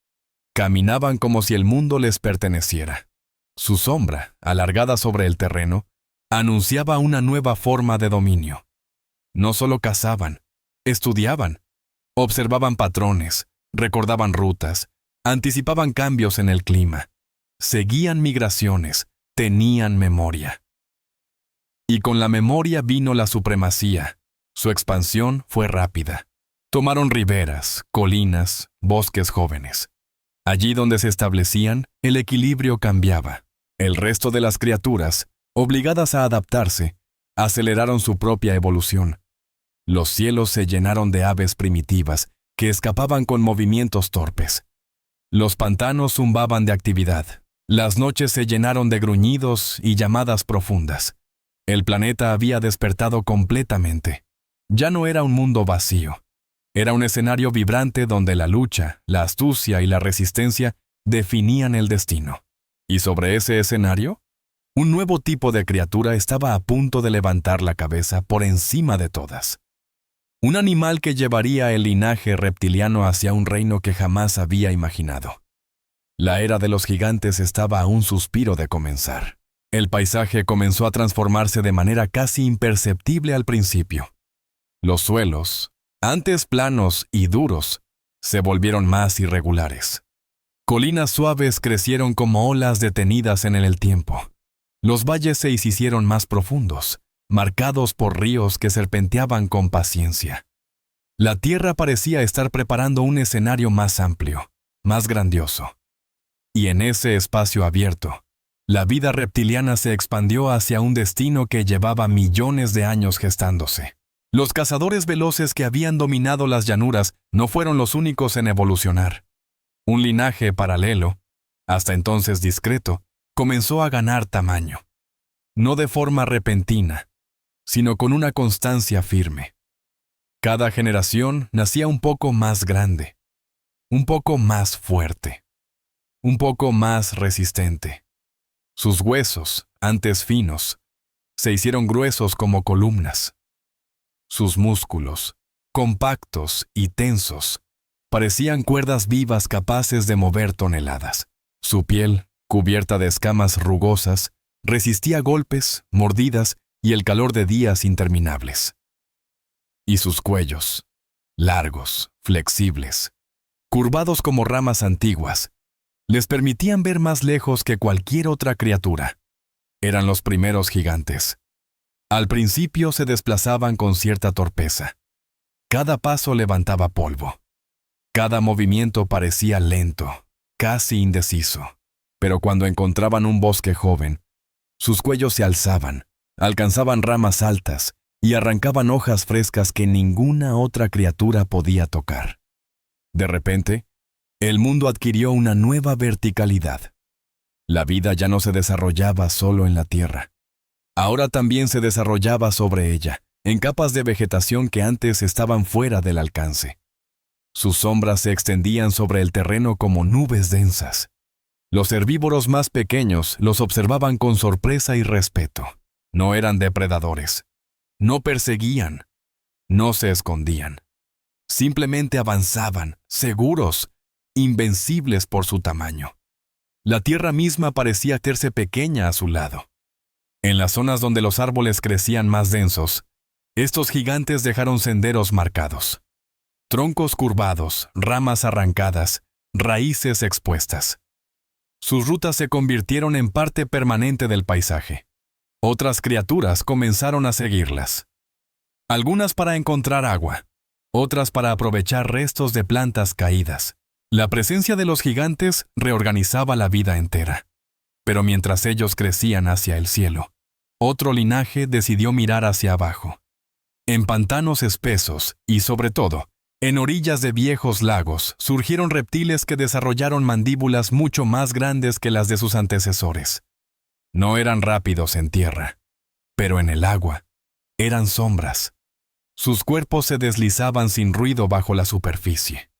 Caminaban como si el mundo les perteneciera. Su sombra, alargada sobre el terreno, anunciaba una nueva forma de dominio. No solo cazaban, estudiaban, observaban patrones, recordaban rutas, anticipaban cambios en el clima, seguían migraciones, tenían memoria. Y con la memoria vino la supremacía. Su expansión fue rápida. Tomaron riberas, colinas, bosques jóvenes. Allí donde se establecían, el equilibrio cambiaba. El resto de las criaturas, obligadas a adaptarse, aceleraron su propia evolución. Los cielos se llenaron de aves primitivas que escapaban con movimientos torpes. Los pantanos zumbaban de actividad. Las noches se llenaron de gruñidos y llamadas profundas. El planeta había despertado completamente. Ya no era un mundo vacío. Era un escenario vibrante donde la lucha, la astucia y la resistencia definían el destino. Y sobre ese escenario, un nuevo tipo de criatura estaba a punto de levantar la cabeza por encima de todas. Un animal que llevaría el linaje reptiliano hacia un reino que jamás había imaginado. La era de los gigantes estaba a un suspiro de comenzar. El paisaje comenzó a transformarse de manera casi imperceptible al principio. Los suelos, antes planos y duros, se volvieron más irregulares. Colinas suaves crecieron como olas detenidas en el tiempo. Los valles se hicieron más profundos, marcados por ríos que serpenteaban con paciencia. La tierra parecía estar preparando un escenario más amplio, más grandioso. Y en ese espacio abierto, la vida reptiliana se expandió hacia un destino que llevaba millones de años gestándose. Los cazadores veloces que habían dominado las llanuras no fueron los únicos en evolucionar. Un linaje paralelo, hasta entonces discreto, comenzó a ganar tamaño. No de forma repentina, sino con una constancia firme. Cada generación nacía un poco más grande, un poco más fuerte, un poco más resistente. Sus huesos, antes finos, se hicieron gruesos como columnas. Sus músculos, compactos y tensos, parecían cuerdas vivas capaces de mover toneladas. Su piel, cubierta de escamas rugosas, resistía golpes, mordidas y el calor de días interminables. Y sus cuellos, largos, flexibles, curvados como ramas antiguas, les permitían ver más lejos que cualquier otra criatura. Eran los primeros gigantes. Al principio se desplazaban con cierta torpeza. Cada paso levantaba polvo. Cada movimiento parecía lento, casi indeciso. Pero cuando encontraban un bosque joven, sus cuellos se alzaban, alcanzaban ramas altas y arrancaban hojas frescas que ninguna otra criatura podía tocar. De repente, el mundo adquirió una nueva verticalidad. La vida ya no se desarrollaba solo en la tierra. Ahora también se desarrollaba sobre ella, en capas de vegetación que antes estaban fuera del alcance. Sus sombras se extendían sobre el terreno como nubes densas. Los herbívoros más pequeños los observaban con sorpresa y respeto. No eran depredadores. No perseguían. No se escondían. Simplemente avanzaban, seguros, invencibles por su tamaño. La tierra misma parecía hacerse pequeña a su lado. En las zonas donde los árboles crecían más densos, estos gigantes dejaron senderos marcados. Troncos curvados, ramas arrancadas, raíces expuestas. Sus rutas se convirtieron en parte permanente del paisaje. Otras criaturas comenzaron a seguirlas. Algunas para encontrar agua, otras para aprovechar restos de plantas caídas. La presencia de los gigantes reorganizaba la vida entera. Pero mientras ellos crecían hacia el cielo, otro linaje decidió mirar hacia abajo. En pantanos espesos y, sobre todo, en orillas de viejos lagos, surgieron reptiles que desarrollaron mandíbulas mucho más grandes que las de sus antecesores. No eran rápidos en tierra, pero en el agua eran sombras. Sus cuerpos se deslizaban sin ruido bajo la superficie.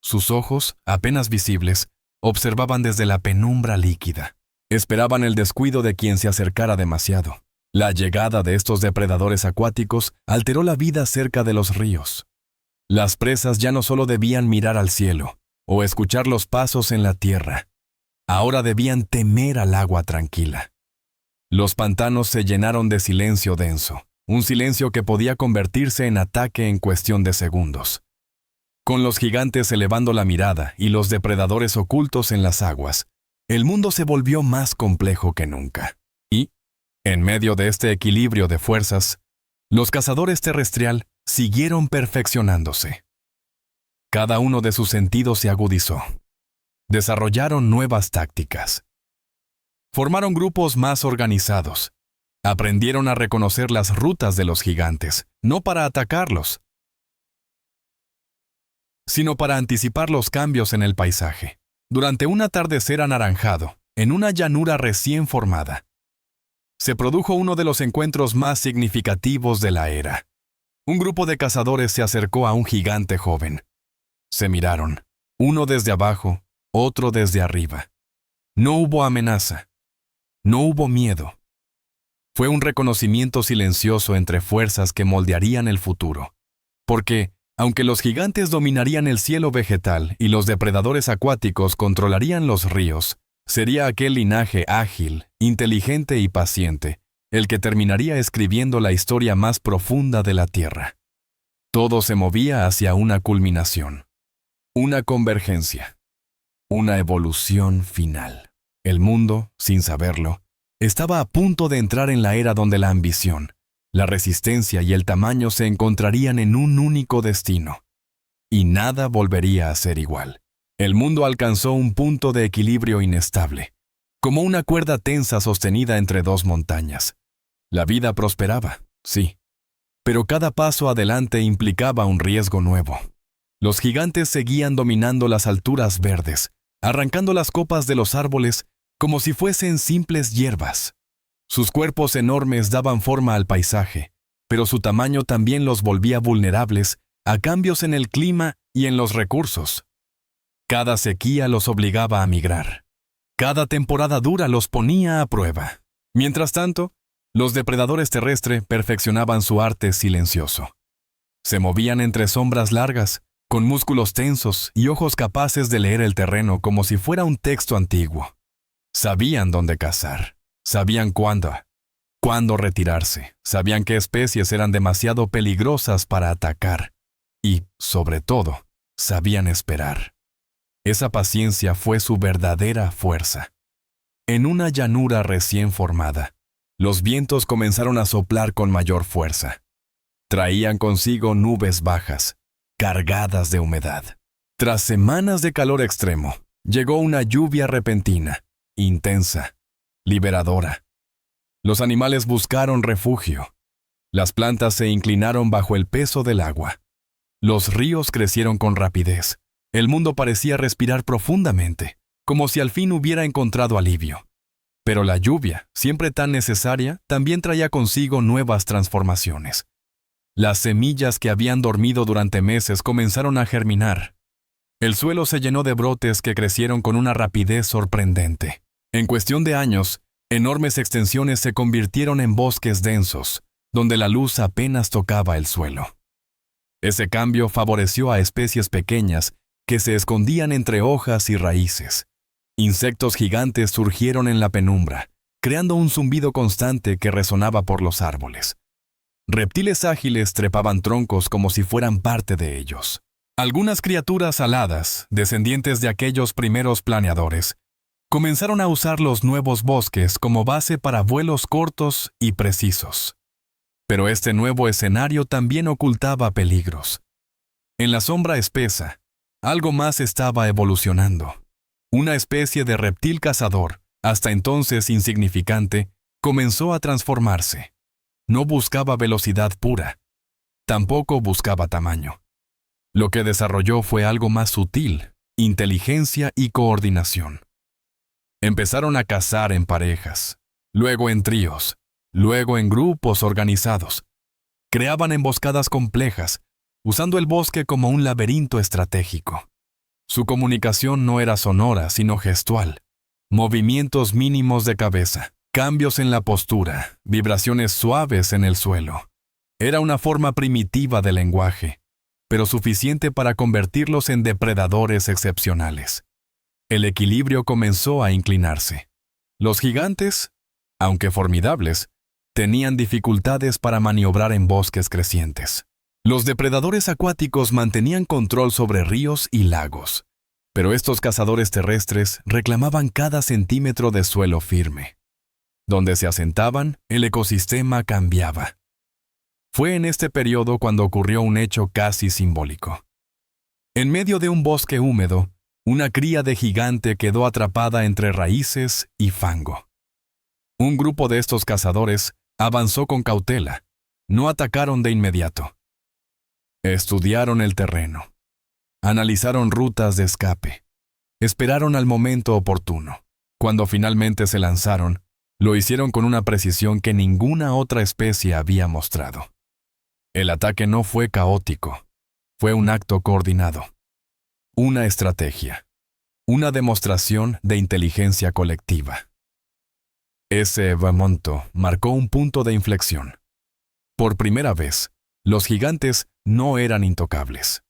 Sus ojos, apenas visibles, observaban desde la penumbra líquida. Esperaban el descuido de quien se acercara demasiado. La llegada de estos depredadores acuáticos alteró la vida cerca de los ríos. Las presas ya no solo debían mirar al cielo o escuchar los pasos en la tierra. Ahora debían temer al agua tranquila. Los pantanos se llenaron de silencio denso, un silencio que podía convertirse en ataque en cuestión de segundos. Con los gigantes elevando la mirada y los depredadores ocultos en las aguas, el mundo se volvió más complejo que nunca. Y, en medio de este equilibrio de fuerzas, los cazadores terrestrial siguieron perfeccionándose. Cada uno de sus sentidos se agudizó. Desarrollaron nuevas tácticas. Formaron grupos más organizados. Aprendieron a reconocer las rutas de los gigantes, no para atacarlos, sino para anticipar los cambios en el paisaje. Durante un atardecer anaranjado, en una llanura recién formada, se produjo uno de los encuentros más significativos de la era. Un grupo de cazadores se acercó a un gigante joven. Se miraron, uno desde abajo, otro desde arriba. No hubo amenaza. No hubo miedo. Fue un reconocimiento silencioso entre fuerzas que moldearían el futuro. Porque, aunque los gigantes dominarían el cielo vegetal y los depredadores acuáticos controlarían los ríos, sería aquel linaje ágil, inteligente y paciente el que terminaría escribiendo la historia más profunda de la Tierra. Todo se movía hacia una culminación, una convergencia, una evolución final. El mundo, sin saberlo, estaba a punto de entrar en la era donde la ambición, la resistencia y el tamaño se encontrarían en un único destino. Y nada volvería a ser igual. El mundo alcanzó un punto de equilibrio inestable, como una cuerda tensa sostenida entre dos montañas. La vida prosperaba, sí, pero cada paso adelante implicaba un riesgo nuevo. Los gigantes seguían dominando las alturas verdes, arrancando las copas de los árboles como si fuesen simples hierbas. Sus cuerpos enormes daban forma al paisaje, pero su tamaño también los volvía vulnerables a cambios en el clima y en los recursos. Cada sequía los obligaba a migrar. Cada temporada dura los ponía a prueba. Mientras tanto, los depredadores terrestres perfeccionaban su arte silencioso. Se movían entre sombras largas, con músculos tensos y ojos capaces de leer el terreno como si fuera un texto antiguo. Sabían dónde cazar, sabían cuándo retirarse, sabían qué especies eran demasiado peligrosas para atacar y, sobre todo, sabían esperar. Esa paciencia fue su verdadera fuerza. En una llanura recién formada, los vientos comenzaron a soplar con mayor fuerza. Traían consigo nubes bajas, cargadas de humedad. Tras semanas de calor extremo, llegó una lluvia repentina, intensa, liberadora. Los animales buscaron refugio. Las plantas se inclinaron bajo el peso del agua. Los ríos crecieron con rapidez. El mundo parecía respirar profundamente, como si al fin hubiera encontrado alivio. Pero la lluvia, siempre tan necesaria, también traía consigo nuevas transformaciones. Las semillas que habían dormido durante meses comenzaron a germinar. El suelo se llenó de brotes que crecieron con una rapidez sorprendente. En cuestión de años, enormes extensiones se convirtieron en bosques densos, donde la luz apenas tocaba el suelo. Ese cambio favoreció a especies pequeñas que se escondían entre hojas y raíces. Insectos gigantes surgieron en la penumbra, creando un zumbido constante que resonaba por los árboles. Reptiles ágiles trepaban troncos como si fueran parte de ellos. Algunas criaturas aladas, descendientes de aquellos primeros planeadores, comenzaron a usar los nuevos bosques como base para vuelos cortos y precisos. Pero este nuevo escenario también ocultaba peligros. En la sombra espesa, algo más estaba evolucionando. Una especie de reptil cazador, hasta entonces insignificante, comenzó a transformarse. No buscaba velocidad pura. Tampoco buscaba tamaño. Lo que desarrolló fue algo más sutil, inteligencia y coordinación. Empezaron a cazar en parejas, luego en tríos, luego en grupos organizados. Creaban emboscadas complejas, usando el bosque como un laberinto estratégico. Su comunicación no era sonora, sino gestual. Movimientos mínimos de cabeza, cambios en la postura, vibraciones suaves en el suelo. Era una forma primitiva de lenguaje, pero suficiente para convertirlos en depredadores excepcionales. El equilibrio comenzó a inclinarse. Los gigantes, aunque formidables, tenían dificultades para maniobrar en bosques crecientes. Los depredadores acuáticos mantenían control sobre ríos y lagos, pero estos cazadores terrestres reclamaban cada centímetro de suelo firme. Donde se asentaban, el ecosistema cambiaba. Fue en este periodo cuando ocurrió un hecho casi simbólico. En medio de un bosque húmedo, una cría de gigante quedó atrapada entre raíces y fango. Un grupo de estos cazadores avanzó con cautela, no atacaron de inmediato. Estudiaron el terreno, analizaron rutas de escape, esperaron al momento oportuno. Cuando finalmente se lanzaron, lo hicieron con una precisión que ninguna otra especie había mostrado. El ataque no fue caótico, fue un acto coordinado, una estrategia, una demostración de inteligencia colectiva. Ese momento marcó un punto de inflexión. Por primera vez, los gigantes no eran intocables.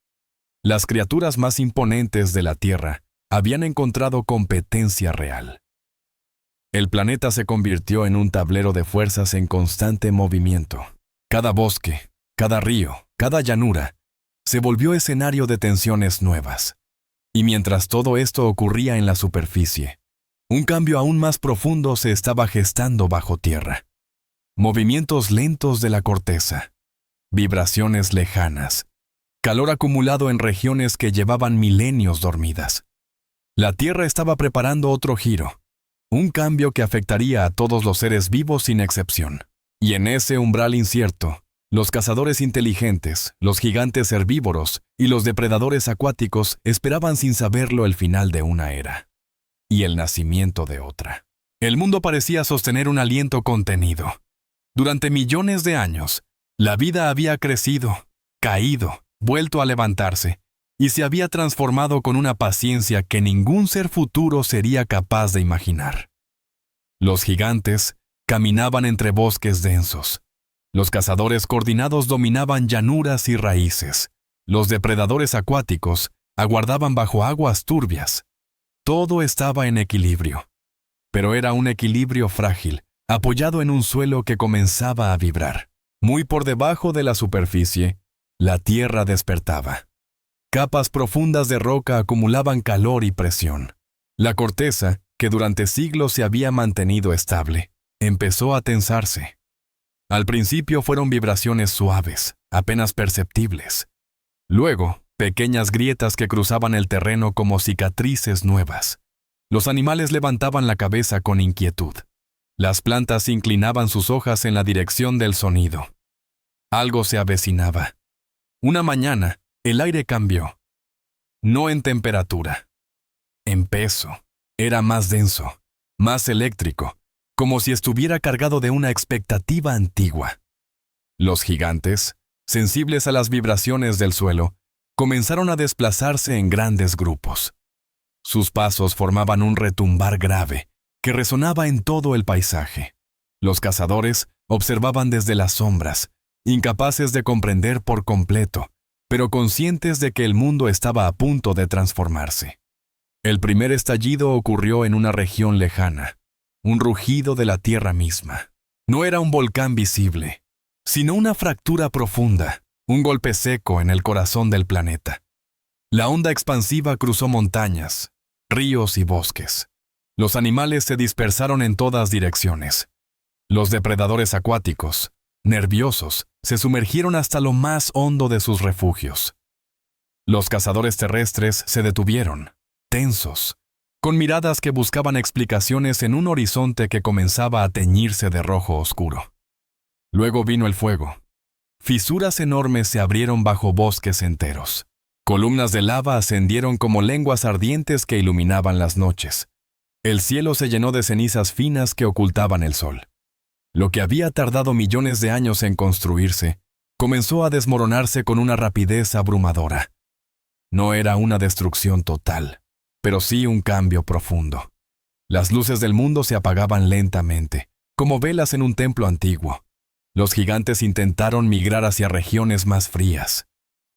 Las criaturas más imponentes de la Tierra habían encontrado competencia real. El planeta se convirtió en un tablero de fuerzas en constante movimiento. Cada bosque, cada río, cada llanura, se volvió escenario de tensiones nuevas. Y mientras todo esto ocurría en la superficie, un cambio aún más profundo se estaba gestando bajo tierra. Movimientos lentos de la corteza, vibraciones lejanas, calor acumulado en regiones que llevaban milenios dormidas. La Tierra estaba preparando otro giro, un cambio que afectaría a todos los seres vivos sin excepción. Y en ese umbral incierto, los cazadores inteligentes, los gigantes herbívoros y los depredadores acuáticos esperaban sin saberlo el final de una era y el nacimiento de otra. El mundo parecía sostener un aliento contenido. Durante millones de años, la vida había crecido, caído, vuelto a levantarse, y se había transformado con una paciencia que ningún ser futuro sería capaz de imaginar. Los gigantes caminaban entre bosques densos. Los cazadores coordinados dominaban llanuras y raíces. Los depredadores acuáticos aguardaban bajo aguas turbias. Todo estaba en equilibrio. Pero era un equilibrio frágil, apoyado en un suelo que comenzaba a vibrar. Muy por debajo de la superficie, la tierra despertaba. Capas profundas de roca acumulaban calor y presión. La corteza, que durante siglos se había mantenido estable, empezó a tensarse. Al principio fueron vibraciones suaves, apenas perceptibles. Luego, pequeñas grietas que cruzaban el terreno como cicatrices nuevas. Los animales levantaban la cabeza con inquietud. Las plantas inclinaban sus hojas en la dirección del sonido. Algo se avecinaba. Una mañana, el aire cambió. No en temperatura, en peso. Era más denso, más eléctrico, como si estuviera cargado de una expectativa antigua. Los gigantes, sensibles a las vibraciones del suelo, comenzaron a desplazarse en grandes grupos. Sus pasos formaban un retumbar grave que resonaba en todo el paisaje. Los cazadores observaban desde las sombras, incapaces de comprender por completo, pero conscientes de que el mundo estaba a punto de transformarse. El primer estallido ocurrió en una región lejana, un rugido de la tierra misma. No era un volcán visible, sino una fractura profunda, un golpe seco en el corazón del planeta. La onda expansiva cruzó montañas, ríos y bosques. Los animales se dispersaron en todas direcciones. Los depredadores acuáticos, nerviosos, se sumergieron hasta lo más hondo de sus refugios. Los cazadores terrestres se detuvieron, tensos, con miradas que buscaban explicaciones en un horizonte que comenzaba a teñirse de rojo oscuro. Luego vino el fuego. Fisuras enormes se abrieron bajo bosques enteros. Columnas de lava ascendieron como lenguas ardientes que iluminaban las noches. El cielo se llenó de cenizas finas que ocultaban el sol. Lo que había tardado millones de años en construirse, comenzó a desmoronarse con una rapidez abrumadora. No era una destrucción total, pero sí un cambio profundo. Las luces del mundo se apagaban lentamente, como velas en un templo antiguo. Los gigantes intentaron migrar hacia regiones más frías.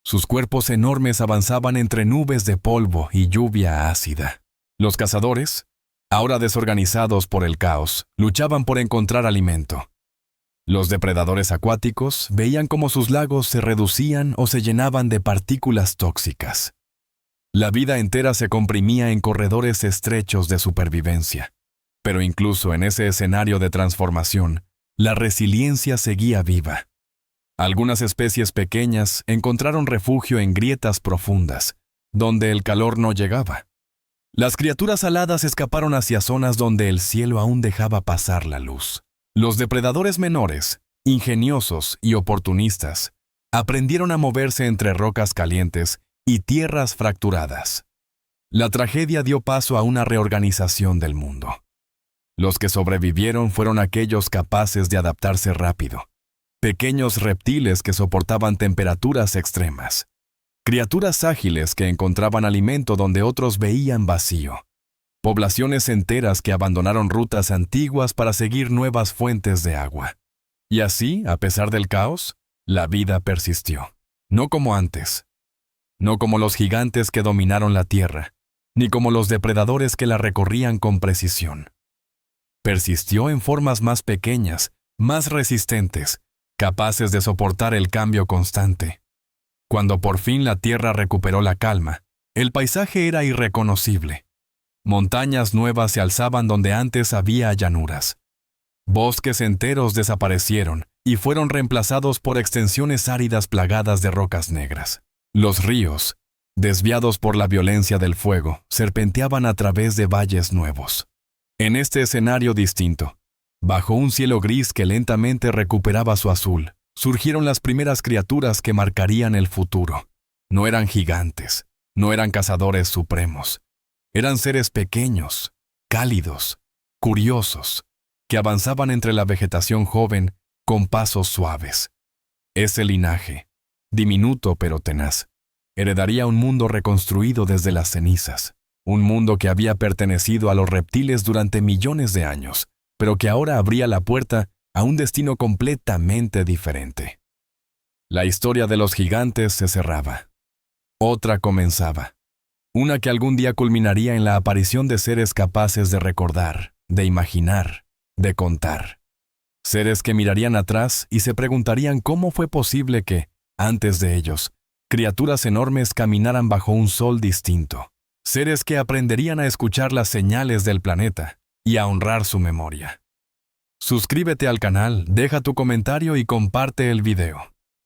Sus cuerpos enormes avanzaban entre nubes de polvo y lluvia ácida. Los cazadores, ahora desorganizados por el caos, luchaban por encontrar alimento. Los depredadores acuáticos veían cómo sus lagos se reducían o se llenaban de partículas tóxicas. La vida entera se comprimía en corredores estrechos de supervivencia. Pero incluso en ese escenario de transformación, la resiliencia seguía viva. Algunas especies pequeñas encontraron refugio en grietas profundas, donde el calor no llegaba. Las criaturas aladas escaparon hacia zonas donde el cielo aún dejaba pasar la luz. Los depredadores menores, ingeniosos y oportunistas, aprendieron a moverse entre rocas calientes y tierras fracturadas. La tragedia dio paso a una reorganización del mundo. Los que sobrevivieron fueron aquellos capaces de adaptarse rápido. Pequeños reptiles que soportaban temperaturas extremas. Criaturas ágiles que encontraban alimento donde otros veían vacío. Poblaciones enteras que abandonaron rutas antiguas para seguir nuevas fuentes de agua. Y así, a pesar del caos, la vida persistió. No como antes. No como los gigantes que dominaron la tierra, ni como los depredadores que la recorrían con precisión. Persistió en formas más pequeñas, más resistentes, capaces de soportar el cambio constante. Cuando por fin la tierra recuperó la calma, el paisaje era irreconocible. Montañas nuevas se alzaban donde antes había llanuras. Bosques enteros desaparecieron y fueron reemplazados por extensiones áridas plagadas de rocas negras. Los ríos, desviados por la violencia del fuego, serpenteaban a través de valles nuevos. En este escenario distinto, bajo un cielo gris que lentamente recuperaba su azul, surgieron las primeras criaturas que marcarían el futuro. No eran gigantes, no eran cazadores supremos. Eran seres pequeños, cálidos, curiosos, que avanzaban entre la vegetación joven con pasos suaves. Ese linaje, diminuto pero tenaz, Heredaría un mundo reconstruido desde las cenizas, un mundo que había pertenecido a los reptiles durante millones de años, pero que ahora abría la puerta a un destino completamente diferente. La historia de los gigantes se cerraba. Otra comenzaba. Una que algún día culminaría en la aparición de seres capaces de recordar, de imaginar, de contar. Seres que mirarían atrás y se preguntarían cómo fue posible que, antes de ellos, criaturas enormes caminaran bajo un sol distinto. Seres que aprenderían a escuchar las señales del planeta y a honrar su memoria. Suscríbete al canal, deja tu comentario y comparte el video.